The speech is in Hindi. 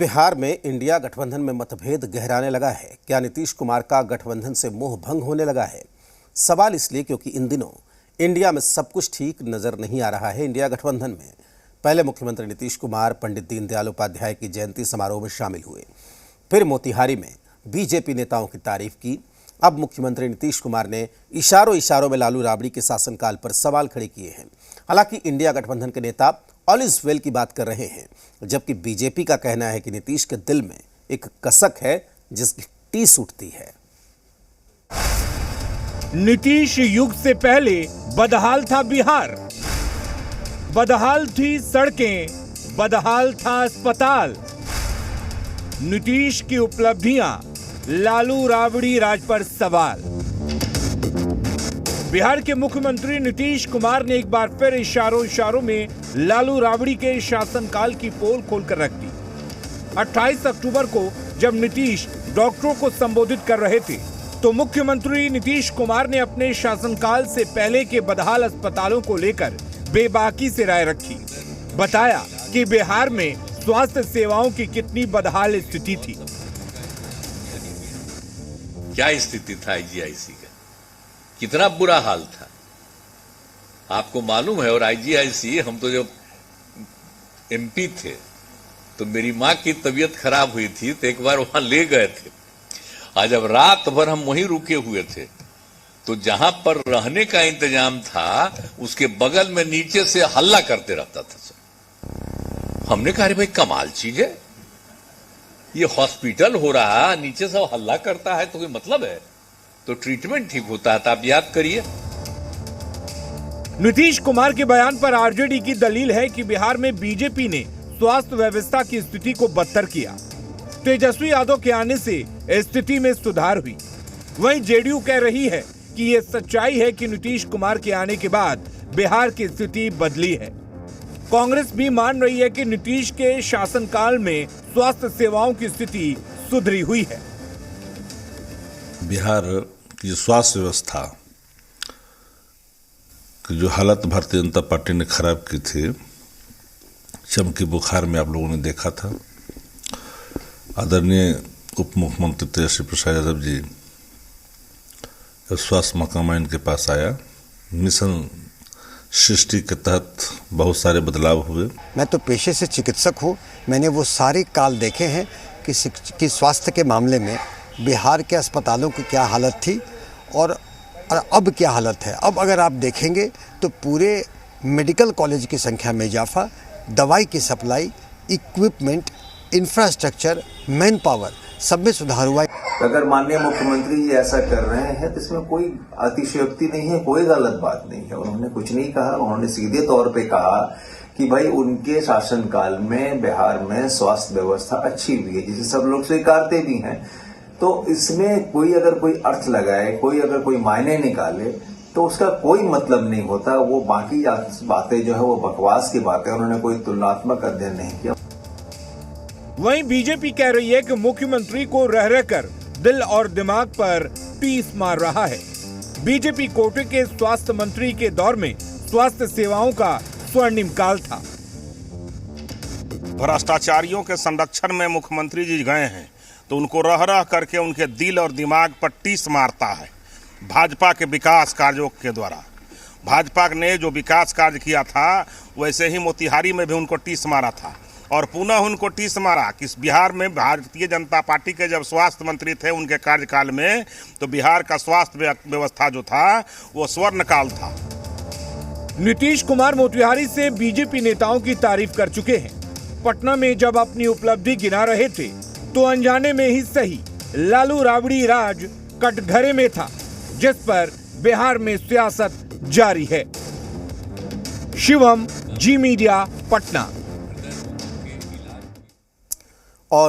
बिहार में इंडिया गठबंधन में मतभेद गहराने लगा है। क्या नीतीश कुमार का गठबंधन से मोह भंग होने लगा है? सवाल इसलिए क्योंकि इन दिनों इंडिया में सब कुछ ठीक नजर नहीं आ रहा है। इंडिया गठबंधन में पहले मुख्यमंत्री नीतीश कुमार पंडित दीनदयाल उपाध्याय की जयंती समारोह में शामिल हुए, फिर मोतिहारी में बीजेपी नेताओं की तारीफ की। अब मुख्यमंत्री नीतीश कुमार ने इशारों में लालू राबड़ी के शासनकाल पर सवाल खड़े किए हैं। हालांकि इंडिया गठबंधन के नेता ऑल इज वेल की बात कर रहे हैं, जबकि बीजेपी का कहना है कि नीतीश के दिल में एक कसक है जिसकी टीस उठती है। नीतीश युग से पहले बदहाल था बिहार, बदहाल थी सड़कें, बदहाल था अस्पताल। नीतीश की उपलब्धियां, लालू राबड़ी राज पर सवाल। बिहार के मुख्यमंत्री नीतीश कुमार ने एक बार फिर इशारों में लालू राबड़ी के शासनकाल की पोल खोलकर रख दी। 28 अक्टूबर को जब नीतीश डॉक्टरों को संबोधित कर रहे थे, तो मुख्यमंत्री नीतीश कुमार ने अपने शासनकाल से पहले के बदहाल अस्पतालों को लेकर बेबाकी से राय रखी। बताया कि बिहार में स्वास्थ्य सेवाओं की कितनी बदहाल स्थिति थी। क्या स्थिति था आईजीआईसी का, कितना बुरा हाल था आपको मालूम है। और आईजीआईसी, हम तो जब एमपी थे तो मेरी माँ की तबीयत खराब हुई थी तो एक बार वहां ले गए थे। आज जब रात भर हम वहीं रुके हुए थे तो जहां पर रहने का इंतजाम था उसके बगल में नीचे से हल्ला करते रहता था सब। हमने कहा, अरे भाई कमाल चीज है, ये हॉस्पिटल हो रहा, नीचे से हल्ला करता है तो कोई मतलब है? तो ट्रीटमेंट ठीक होता है। तो आप याद करिए। नीतीश कुमार के बयान पर आरजेडी की दलील है कि बिहार में बीजेपी ने स्वास्थ्य व्यवस्था की स्थिति को बदतर किया। तेजस्वी यादव के आने से स्थिति में सुधार हुई। वहीं जेडीयू कह रही है कि यह सच्चाई है कि नीतीश कुमार के आने के बाद बिहार की स्थिति बदली है। कांग्रेस भी मान रही है कि नीतीश के शासनकाल में स्वास्थ्य सेवाओं की स्थिति सुधरी हुई है। बिहार की स्वास्थ्य व्यवस्था की जो हालत भारतीय जनता पार्टी ने खराब की थी, चमकी बुखार में आप लोगों ने देखा था। आदरणीय उप मुख्यमंत्री तेजस्वी प्रसाद यादव जी स्वास्थ्य महकमा इनके पास आया, मिशन सृष्टि के तहत बहुत सारे बदलाव हुए। मैं तो पेशे से चिकित्सक हूँ। मैंने वो सारे काल देखे हैं कि स्वास्थ्य के मामले में बिहार के अस्पतालों की क्या हालत थी और अब क्या हालत है। अब अगर आप देखेंगे तो पूरे मेडिकल कॉलेज की संख्या में इजाफा, दवाई की supply, equipment, infrastructure, man power, सब में सुधार हुआ। अगर माननीय मुख्यमंत्री जी ऐसा कर रहे हैं तो इसमें कोई अतिशयोक्ति नहीं है, कोई गलत बात नहीं है। उन्होंने कुछ नहीं कहा, उन्होंने सीधे तौर पे कहा कि भाई उनके शासनकाल में बिहार में स्वास्थ्य व्यवस्था अच्छी हुई है, जिसे सब लोग स्वीकारते भी हैं। तो इसमें कोई अगर कोई अर्थ लगाए, कोई अगर कोई मायने निकाले तो उसका कोई मतलब नहीं होता। वो बाकी बातें जो है वो बकवास की बातें, उन्होंने कोई तुलनात्मक अध्ययन नहीं किया। वहीं बीजेपी कह रही है कि मुख्यमंत्री को रह रहकर दिल और दिमाग पर टीस मार रहा है। बीजेपी कोटे के स्वास्थ्य मंत्री के दौर में स्वास्थ्य सेवाओं का स्वर्णिम काल था। भ्रष्टाचारियों के संरक्षण में मुख्यमंत्री जी गए हैं तो उनको रह रह करके उनके दिल और दिमाग पर टीस मारता है। भाजपा के विकास कार्यों के द्वारा भाजपा ने जो विकास कार्य किया था वैसे ही मोतिहारी में भी उनको टीस मारा था और पुनः उनको टीस मारा कि बिहार में भारतीय जनता पार्टी के जब स्वास्थ्य मंत्री थे उनके कार्यकाल में, तो बिहार का स्वास्थ्य व्यवस्था जो था वो स्वर्ण काल था। नीतीश कुमार मोतिहारी से बीजेपी नेताओं की तारीफ कर चुके हैं। पटना में जब अपनी उपलब्धि गिना रहे थे तो अनजाने में ही सही लालू राबड़ी राज कटघरे में था, जिस पर बिहार में सियासत जारी है। शिवम, जी मीडिया, पटना।